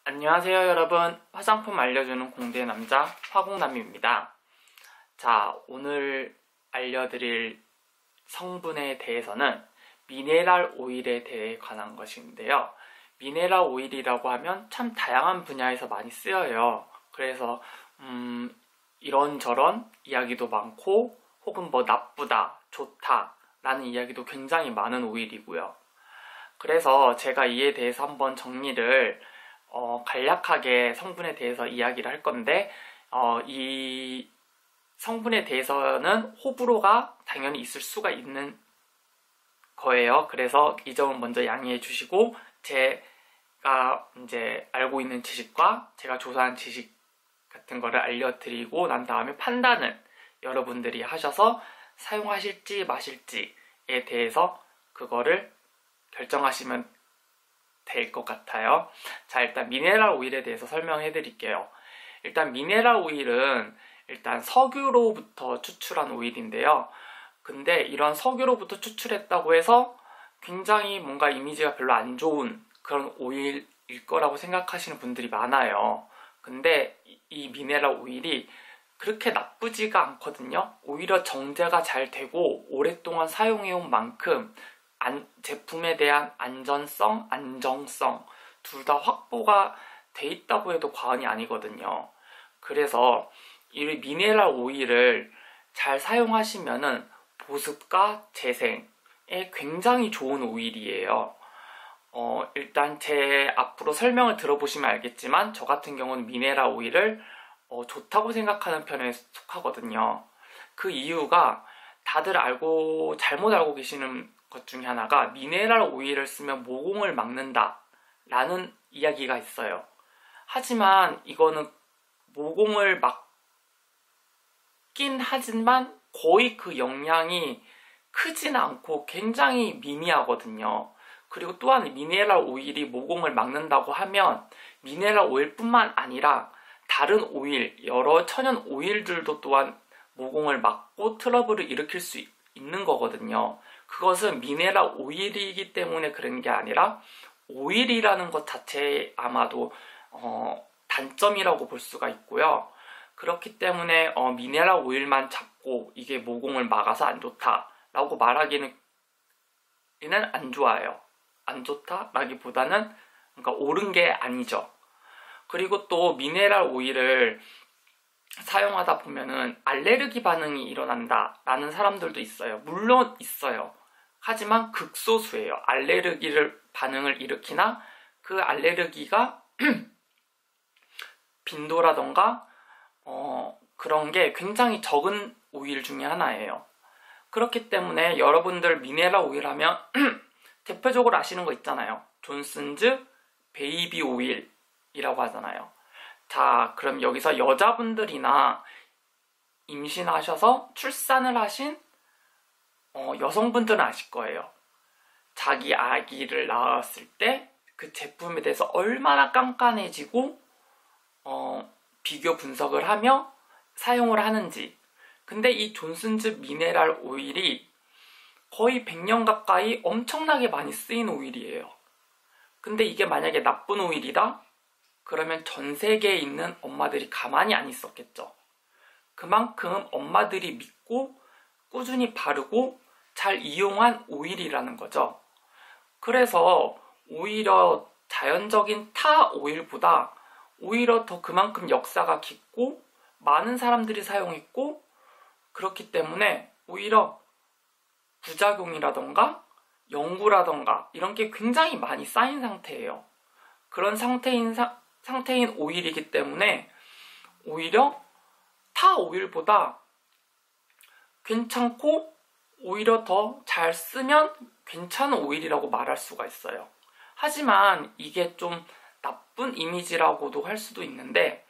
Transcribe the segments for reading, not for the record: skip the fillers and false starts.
안녕하세요 여러분, 화장품 알려주는 공대의 남자 화공남입니다. 자, 오늘 알려드릴 성분에 대해서는 미네랄 오일에 대해 관한 것인데요. 미네랄 오일이라고 하면 참 다양한 분야에서 많이 쓰여요. 그래서 이런저런 이야기도 많고 혹은 뭐 나쁘다, 좋다 라는 이야기도 굉장히 많은 오일이고요. 그래서 제가 이에 대해서 한번 정리를 간략하게 성분에 대해서 이야기를 할 건데 이 성분에 대해서는 호불호가 당연히 있을 수가 있는 거예요. 그래서 이 점은 먼저 양해해 주시고 제가 이제 알고 있는 지식과 제가 조사한 지식 같은 거를 알려드리고 난 다음에 판단을 여러분들이 하셔서 사용하실지 마실지에 대해서 그거를 결정하시면 될 것 같아요. 자, 일단 미네랄 오일에 대해서 설명해 드릴게요. 일단 미네랄 오일은 일단 석유로부터 추출한 오일인데요. 근데 이런 석유로부터 추출했다고 해서 굉장히 뭔가 이미지가 별로 안 좋은 그런 오일일 거라고 생각하시는 분들이 많아요. 근데 이 미네랄 오일이 그렇게 나쁘지가 않거든요. 오히려 정제가 잘 되고 오랫동안 사용해온 만큼 제품에 대한 안전성, 안정성 둘 다 확보가 돼 있다고 해도 과언이 아니거든요. 그래서 이 미네랄 오일을 잘 사용하시면은 보습과 재생에 굉장히 좋은 오일이에요. 일단 제 앞으로 설명을 들어보시면 알겠지만 저 같은 경우는 미네랄 오일을 좋다고 생각하는 편에 속하거든요. 그 이유가 다들 잘못 알고 계시는 것 중에 하나가 미네랄 오일을 쓰면 모공을 막는다 라는 이야기가 있어요. 하지만 이거는 모공을 막긴 하지만 거의 그 영향이 크진 않고 굉장히 미미하거든요. 그리고 또한 미네랄 오일이 모공을 막는다고 하면 미네랄 오일뿐만 아니라 다른 오일, 여러 천연 오일들도 또한 모공을 막고 트러블을 일으킬 수 있는 거거든요. 그것은 미네랄 오일이기 때문에 그런 게 아니라 오일이라는 것 자체에 아마도 단점이라고 볼 수가 있고요. 그렇기 때문에 미네랄 오일만 잡고 이게 모공을 막아서 안 좋다라고 말하기는 안 좋아요. 안 좋다라기보다는 그러니까 옳은 게 아니죠. 그리고 또 미네랄 오일을 사용하다 보면은 알레르기 반응이 일어난다라는 사람들도 있어요. 물론 있어요. 하지만 극소수예요. 알레르기를 반응을 일으키나 그 알레르기가 빈도라던가 그런 게 굉장히 적은 오일 중에 하나예요. 그렇기 때문에 여러분들 미네랄 오일 하면 대표적으로 아시는 거 있잖아요. 존슨즈 베이비 오일이라고 하잖아요. 자, 그럼 여기서 여자분들이나 임신하셔서 출산을 하신 여성분들은 아실 거예요. 자기 아기를 낳았을 때 그 제품에 대해서 얼마나 깐깐해지고 비교 분석을 하며 사용을 하는지. 근데 이 존슨즈 미네랄 오일이 거의 100년 가까이 엄청나게 많이 쓰인 오일이에요. 근데 이게 만약에 나쁜 오일이다? 그러면 전 세계에 있는 엄마들이 가만히 안 있었겠죠. 그만큼 엄마들이 믿고 꾸준히 바르고 잘 이용한 오일이라는 거죠. 그래서 오히려 자연적인 타 오일보다 오히려 더 그만큼 역사가 깊고 많은 사람들이 사용했고 그렇기 때문에 오히려 부작용이라던가 연구라던가 이런 게 굉장히 많이 쌓인 상태예요. 그런 상태인 오일이기 때문에 오히려 타 오일보다 괜찮고 오히려 더 잘 쓰면 괜찮은 오일이라고 말할 수가 있어요. 하지만 이게 좀 나쁜 이미지라고도 할 수도 있는데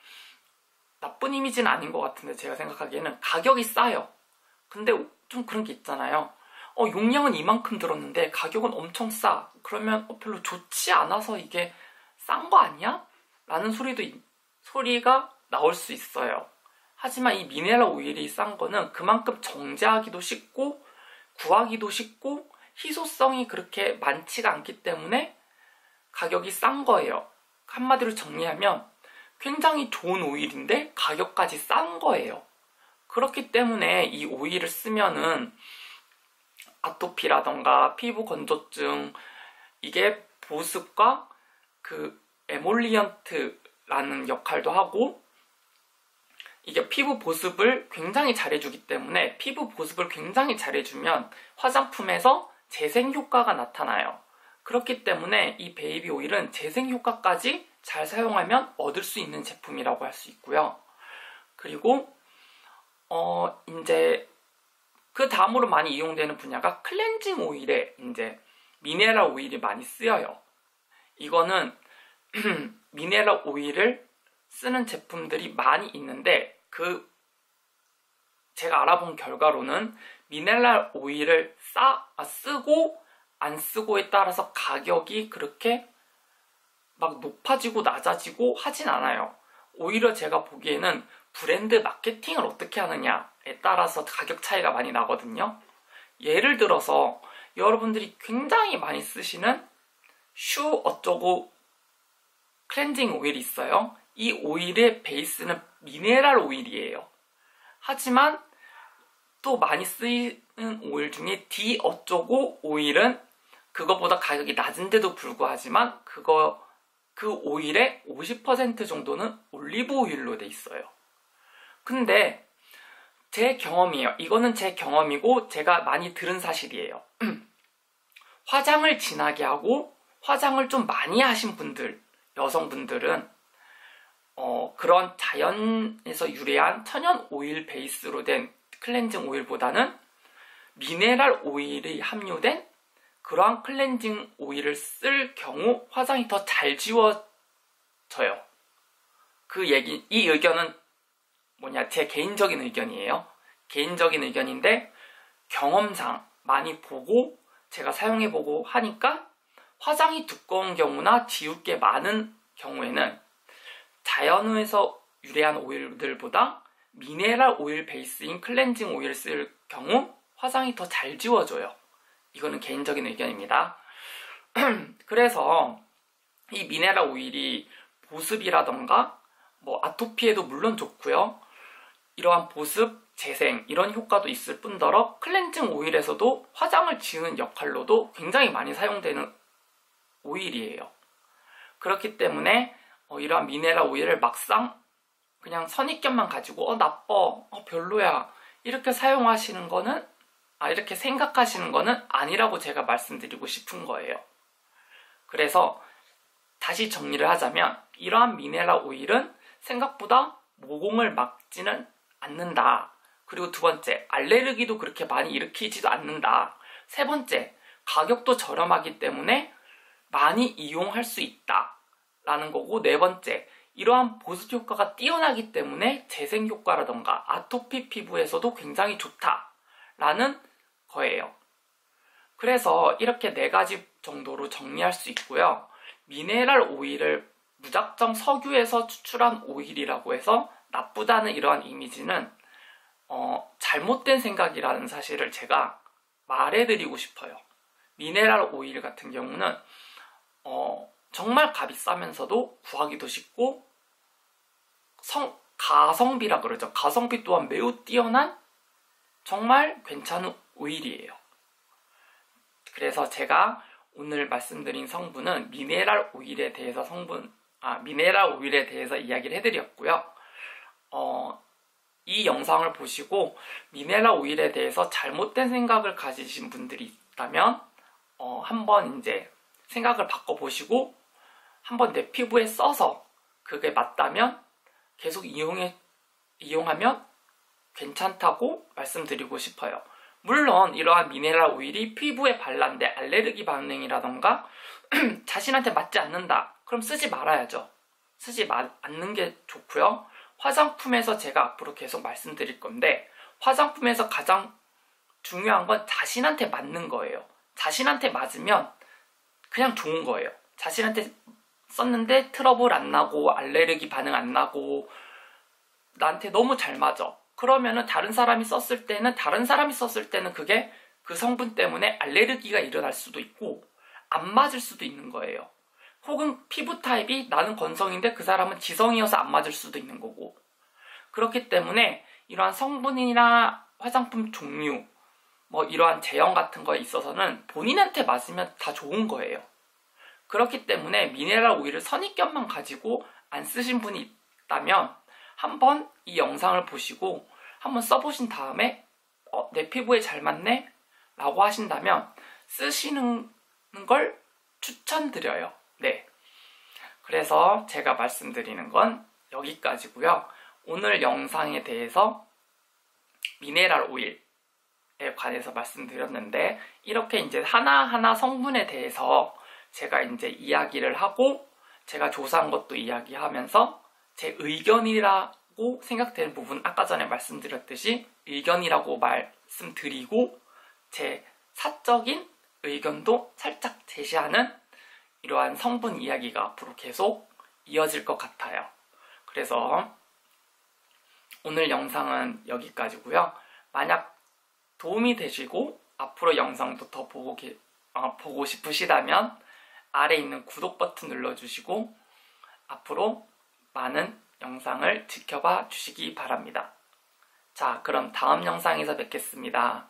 나쁜 이미지는 아닌 것 같은데 제가 생각하기에는 가격이 싸요. 근데 좀 그런 게 있잖아요. 용량은 이만큼 들었는데 가격은 엄청 싸. 그러면 별로 좋지 않아서 이게 싼 거 아니야? 라는 소리가 나올 수 있어요. 하지만 이 미네랄 오일이 싼 거는 그만큼 정제하기도 쉽고 구하기도 쉽고 희소성이 그렇게 많지가 않기 때문에 가격이 싼 거예요. 한마디로 정리하면 굉장히 좋은 오일인데 가격까지 싼 거예요. 그렇기 때문에 이 오일을 쓰면은 아토피라던가 피부 건조증, 이게 보습과 그 에몰리언트라는 역할도 하고, 이게 피부 보습을 굉장히 잘해주기 때문에 피부 보습을 굉장히 잘해주면 화장품에서 재생 효과가 나타나요. 그렇기 때문에 이 베이비 오일은 재생 효과까지 잘 사용하면 얻을 수 있는 제품이라고 할 수 있고요. 그리고 이제 그 다음으로 많이 이용되는 분야가 클렌징 오일에 이제 미네랄 오일이 많이 쓰여요. 이거는 미네랄 오일을 쓰는 제품들이 많이 있는데, 제가 알아본 결과로는 미네랄 오일을 쓰고 안 쓰고에 따라서 가격이 그렇게 막 높아지고 낮아지고 하진 않아요. 오히려 제가 보기에는 브랜드 마케팅을 어떻게 하느냐에 따라서 가격 차이가 많이 나거든요. 예를 들어서 여러분들이 굉장히 많이 쓰시는 슈 어쩌고 클렌징 오일이 있어요. 이 오일의 베이스는 미네랄 오일이에요. 하지만 또 많이 쓰이는 오일 중에 디 어쩌고 오일은 그거보다 가격이 낮은데도 불구하지만 그 오일의 50% 정도는 올리브 오일로 돼 있어요. 근데 제 경험이에요. 이거는 제 경험이고 제가 많이 들은 사실이에요. 화장을 진하게 하고 화장을 좀 많이 하신 분들, 여성분들은 그런 자연에서 유래한 천연 오일 베이스로 된 클렌징 오일보다는 미네랄 오일이 함유된 그러한 클렌징 오일을 쓸 경우 화장이 더 잘 지워져요. 이 의견은 제 개인적인 의견이에요. 개인적인 의견인데 경험상 많이 보고 제가 사용해보고 하니까 화장이 두꺼운 경우나 지울 게 많은 경우에는 자연에서 유래한 오일들보다 미네랄 오일 베이스인 클렌징 오일을 쓸 경우 화장이 더 잘 지워져요. 이거는 개인적인 의견입니다. 그래서 이 미네랄 오일이 보습이라던가 아토피에도 물론 좋고요. 이러한 보습, 재생 이런 효과도 있을 뿐더러 클렌징 오일에서도 화장을 지우는 역할로도 굉장히 많이 사용되는 오일이에요. 그렇기 때문에 이러한 미네랄 오일을 막상 그냥 선입견만 가지고 나빠, 별로야 이렇게 사용하시는 거는 이렇게 생각하시는 거는 아니라고 제가 말씀드리고 싶은 거예요. 그래서 다시 정리를 하자면 이러한 미네랄 오일은 생각보다 모공을 막지는 않는다. 그리고 두 번째, 알레르기도 그렇게 많이 일으키지도 않는다. 세 번째, 가격도 저렴하기 때문에 많이 이용할 수 있다 라는 거고, 네 번째, 이러한 보습 효과가 뛰어나기 때문에 재생 효과라던가 아토피 피부에서도 굉장히 좋다라는 거예요. 그래서 이렇게 네 가지 정도로 정리할 수 있고요. 미네랄 오일을 무작정 석유에서 추출한 오일이라고 해서 나쁘다는 이러한 이미지는 잘못된 생각이라는 사실을 제가 말해드리고 싶어요. 미네랄 오일 같은 경우는 정말 값이 싸면서도 구하기도 쉽고 가성비라 그러죠. 가성비 또한 매우 뛰어난 정말 괜찮은 오일이에요. 그래서 제가 오늘 말씀드린 성분은 미네랄 오일에 대해서 이야기를 해드렸고요. 이 영상을 보시고 미네랄 오일에 대해서 잘못된 생각을 가지신 분들이 있다면 한번 이제 생각을 바꿔보시고 한번 내 피부에 써서 그게 맞다면 계속 이용하면 괜찮다고 말씀드리고 싶어요. 물론 이러한 미네랄 오일이 피부에 발랐는데 알레르기 반응이라던가 자신한테 맞지 않는다. 그럼 쓰지 말아야죠. 쓰지 않는 게 좋고요. 화장품에서 제가 앞으로 계속 말씀드릴 건데 화장품에서 가장 중요한 건 자신한테 맞는 거예요. 자신한테 맞으면 그냥 좋은 거예요. 자신한테 썼는데 트러블 안 나고 알레르기 반응 안 나고 나한테 너무 잘 맞아. 그러면은 다른 사람이 썼을 때는 그게 그 성분 때문에 알레르기가 일어날 수도 있고 안 맞을 수도 있는 거예요. 혹은 피부 타입이 나는 건성인데 그 사람은 지성이어서 안 맞을 수도 있는 거고. 그렇기 때문에 이러한 성분이나 화장품 종류, 뭐 이러한 제형 같은 거에 있어서는 본인한테 맞으면 다 좋은 거예요. 그렇기 때문에 미네랄 오일을 선입견만 가지고 안 쓰신 분이 있다면 한번 이 영상을 보시고 한번 써보신 다음에 내 피부에 잘 맞네? 라고 하신다면 쓰시는 걸 추천드려요. 네. 그래서 제가 말씀드리는 건 여기까지고요. 오늘 영상에 대해서 미네랄 오일에 관해서 말씀드렸는데 이렇게 이제 하나하나 성분에 대해서 제가 이제 이야기를 하고 제가 조사한 것도 이야기하면서 제 의견이라고 생각되는 부분 아까 전에 말씀드렸듯이 의견이라고 말씀드리고 제 사적인 의견도 살짝 제시하는 이러한 성분 이야기가 앞으로 계속 이어질 것 같아요. 그래서 오늘 영상은 여기까지고요. 만약 도움이 되시고 앞으로 영상도 더 보고 싶으시다면 아래 있는 구독 버튼 눌러주시고 앞으로 많은 영상을 지켜봐 주시기 바랍니다. 자, 그럼 다음 영상에서 뵙겠습니다.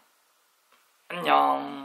안녕.